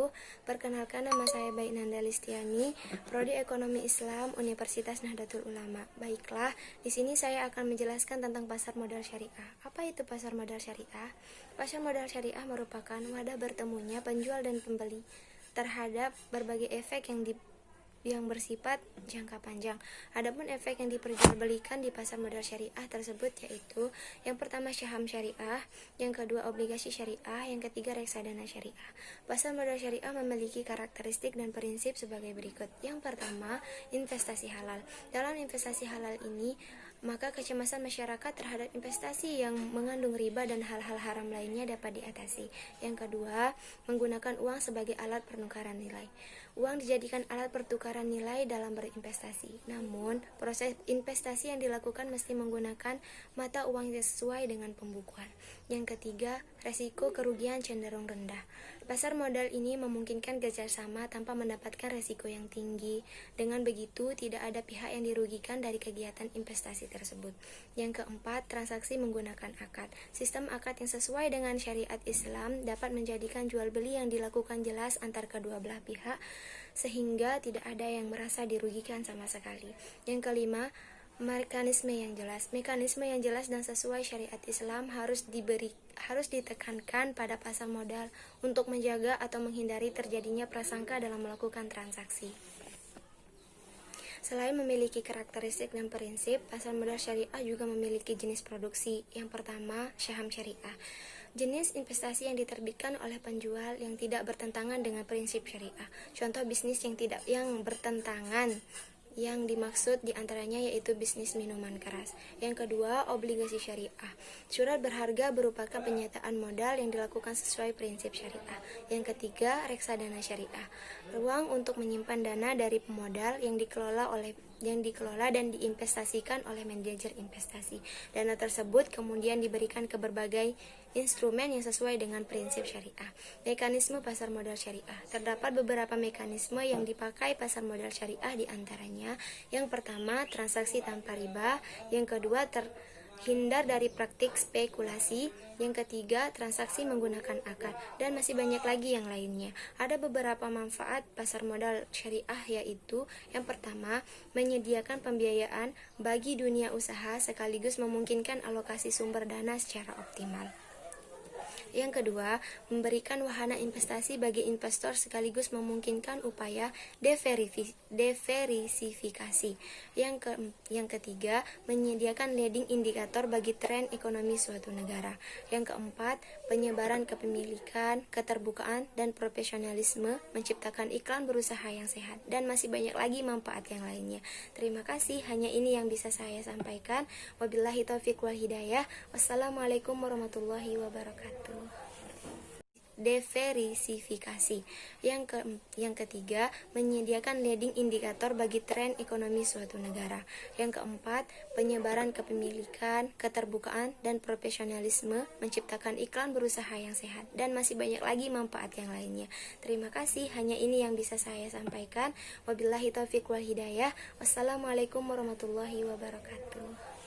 wabarakatuh. Perkenalkan, nama saya Bainanda Listiani, Prodi Ekonomi Islam Universitas Nahdlatul Ulama. Baiklah, di sini saya akan menjelaskan tentang pasar modal syariah. Apa itu pasar modal syariah? Pasar modal syariah merupakan wadah bertemunya penjual dan pembeli terhadap berbagai efek yang bersifat jangka panjang. Adapun efek yang diperjualbelikan di pasar modal syariah tersebut yaitu yang pertama saham syariah, yang kedua obligasi syariah, yang ketiga reksadana syariah. Pasar modal syariah memiliki karakteristik dan prinsip sebagai berikut. Yang pertama, investasi halal. Dalam investasi halal ini, maka kecemasan masyarakat terhadap investasi yang mengandung riba dan hal-hal haram lainnya dapat diatasi. Yang kedua, menggunakan uang sebagai alat pertukaran nilai. Uang dijadikan alat pertukaran nilai dalam berinvestasi. Namun, proses investasi yang dilakukan mesti menggunakan mata uang yang sesuai dengan pembukuan. Yang ketiga, resiko kerugian cenderung rendah. Pasar modal ini memungkinkan kerjasama tanpa mendapatkan resiko yang tinggi. Dengan begitu, tidak ada pihak yang dirugikan dari kegiatan investasi tersebut. Yang keempat, transaksi menggunakan akad. Sistem akad yang sesuai dengan syariat Islam dapat menjadikan jual beli yang dilakukan jelas antar kedua belah pihak, sehingga tidak ada yang merasa dirugikan sama sekali. Yang kelima, mekanisme yang jelas. Mekanisme yang jelas dan sesuai syariat Islam harus ditekankan pada pasar modal untuk menjaga atau menghindari terjadinya prasangka dalam melakukan transaksi. Selain memiliki karakteristik dan prinsip, pasar modal syariah juga memiliki jenis produksi. Yang pertama, saham syariah. Jenis investasi yang diterbitkan oleh penjual yang tidak bertentangan dengan prinsip syariah. Contoh bisnis yang bertentangan yang dimaksud diantaranya yaitu bisnis minuman keras. Yang kedua, obligasi syariah. Surat berharga merupakan penyataan modal yang dilakukan sesuai prinsip syariah. Yang ketiga, reksadana syariah. Ruang untuk menyimpan dana dari pemodal yang dikelola dan diinvestasikan oleh manajer investasi. Dana tersebut kemudian diberikan ke berbagai instrumen yang sesuai dengan prinsip syariah. Mekanisme pasar modal syariah. Terdapat beberapa mekanisme yang dipakai pasar modal syariah, diantaranya yang pertama, transaksi tanpa riba, yang kedua, terhindar dari praktik spekulasi, yang ketiga, transaksi menggunakan akad, dan masih banyak lagi yang lainnya. Ada beberapa manfaat pasar modal syariah, yaitu yang pertama, menyediakan pembiayaan bagi dunia usaha sekaligus memungkinkan alokasi sumber dana secara optimal. Yang kedua, memberikan wahana investasi bagi investor sekaligus memungkinkan upaya diversifikasi. Yang ketiga, menyediakan leading indikator bagi tren ekonomi suatu negara. Yang keempat, penyebaran kepemilikan, keterbukaan, dan profesionalisme, menciptakan iklan berusaha yang sehat, dan masih banyak lagi manfaat yang lainnya. Terima kasih, hanya ini yang bisa saya sampaikan. Wabillahi taufiq wal hidayah. Wassalamualaikum warahmatullahi wabarakatuh. Diversifikasi. Yang ketiga, menyediakan leading indikator bagi tren ekonomi suatu negara. Yang keempat, penyebaran kepemilikan, keterbukaan, dan profesionalisme, menciptakan iklan berusaha yang sehat, dan masih banyak lagi manfaat yang lainnya. Terima kasih, hanya ini yang bisa saya sampaikan. Wabillahi taufiq wal hidayah. Wassalamualaikum warahmatullahi wabarakatuh.